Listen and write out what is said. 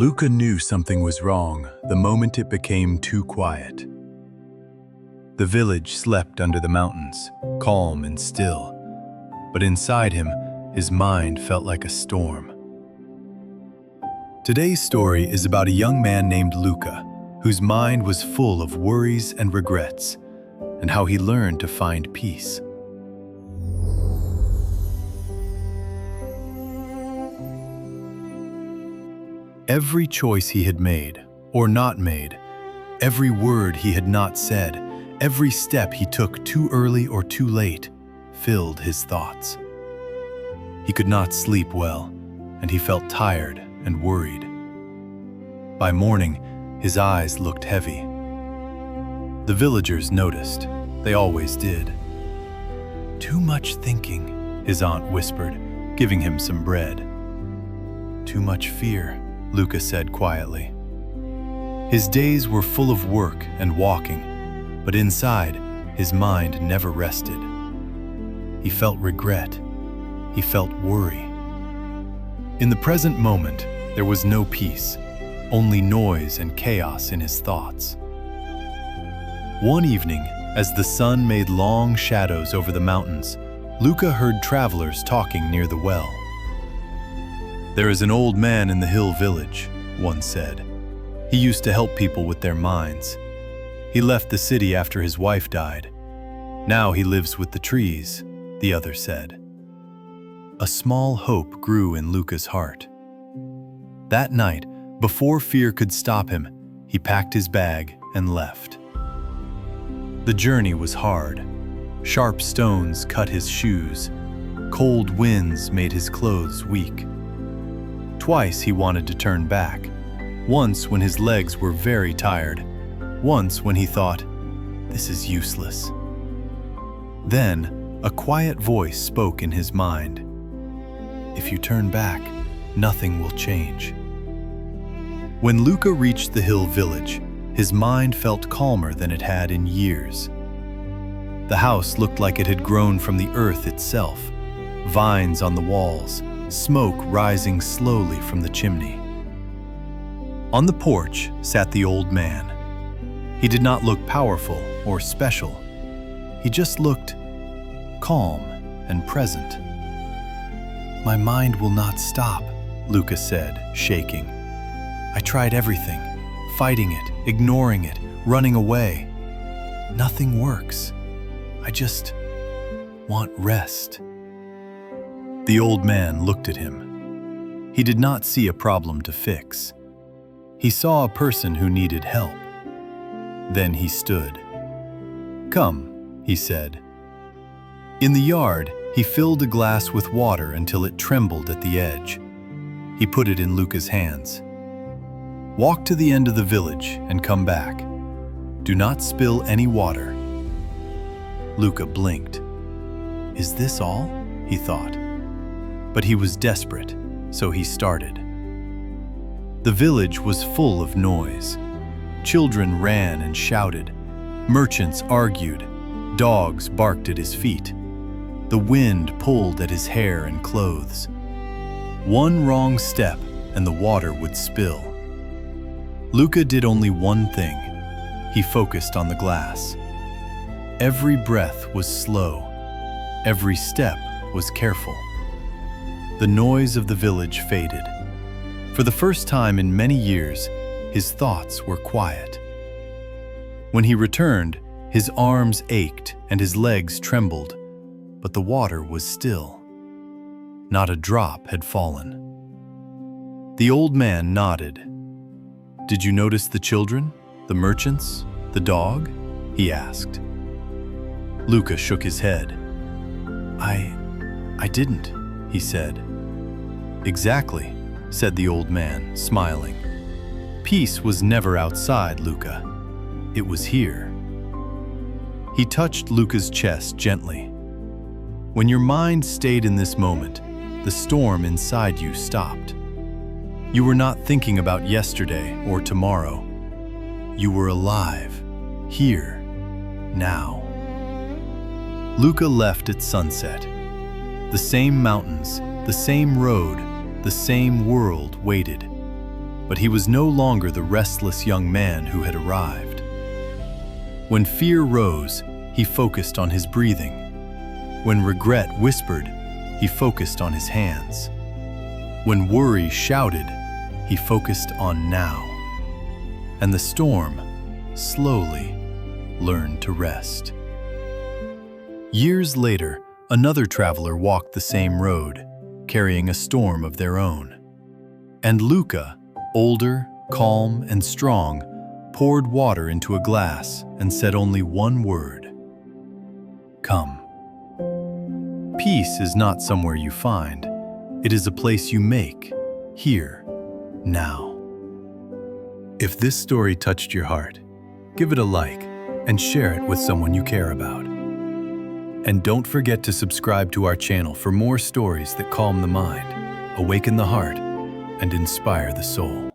Luca knew something was wrong the moment it became too quiet. The village slept under the mountains, calm and still, but inside him, his mind felt like a storm. Today's story is about a young man named Luca, whose mind was full of worries and regrets, and how he learned to find peace. Every choice he had made, or not made, every word he had not said, every step he took too early or too late, filled his thoughts. He could not sleep well, and he felt tired and worried. By morning, his eyes looked heavy. The villagers noticed. They always did. "Too much thinking," his aunt whispered, giving him some bread. "Too much fear," Luca said quietly. His days were full of work and walking, but inside, his mind never rested. He felt regret. He felt worry. In the present moment, there was no peace, only noise and chaos in his thoughts. One evening, as the sun made long shadows over the mountains, Luca heard travelers talking near the well. "There is an old man in the hill village," one said. "He used to help people with their minds. He left the city after his wife died. Now he lives with the trees," the other said. A small hope grew in Luca's heart. That night, before fear could stop him, he packed his bag and left. The journey was hard. Sharp stones cut his shoes. Cold winds made his clothes weak. Twice he wanted to turn back. Once when his legs were very tired. Once when he thought, "This is useless." Then, a quiet voice spoke in his mind. "If you turn back, nothing will change." When Luca reached the hill village, his mind felt calmer than it had in years. The house looked like it had grown from the earth itself, vines on the walls, smoke rising slowly from the chimney. On the porch sat the old man. He did not look powerful or special. He just looked calm and present. "My mind will not stop," Luca said, shaking. "I tried everything, fighting it, ignoring it, running away. Nothing works. I just want rest." The old man looked at him. He did not see a problem to fix. He saw a person who needed help. Then he stood. "Come," he said. In the yard, he filled a glass with water until it trembled at the edge. He put it in Luca's hands. "Walk to the end of the village and come back. Do not spill any water." Luca blinked. "Is this all?" he thought. But he was desperate, so he started. The village was full of noise. Children ran and shouted. Merchants argued. Dogs barked at his feet. The wind pulled at his hair and clothes. One wrong step and the water would spill. Luca did only one thing. He focused on the glass. Every breath was slow. Every step was careful. The noise of the village faded. For the first time in many years, his thoughts were quiet. When he returned, his arms ached and his legs trembled, but the water was still. Not a drop had fallen. The old man nodded. "Did you notice the children, the merchants, the dog?" he asked. Luca shook his head. I didn't," he said. "Exactly," said the old man, smiling. "Peace was never outside, Luca. It was here." He touched Luca's chest gently. When your mind stayed in this moment, the storm inside you stopped. You were not thinking about yesterday or tomorrow. You were alive, here, now. Luca left at sunset. The same mountains, the same road, the same world waited. but he was no longer the restless young man who had arrived. When fear rose, he focused on his breathing. When regret whispered, he focused on his hands. When worry shouted, he focused on now. And the storm slowly learned to rest. Years later, another traveler walked the same road, carrying a storm of their own. And Luca, older, calm, and strong, poured water into a glass and said only one word: "Come." Peace is not somewhere you find. It is a place you make, here, now. If this story touched your heart, give it a like and share it with someone you care about. And don't forget to subscribe to our channel for more stories that calm the mind, awaken the heart, and inspire the soul.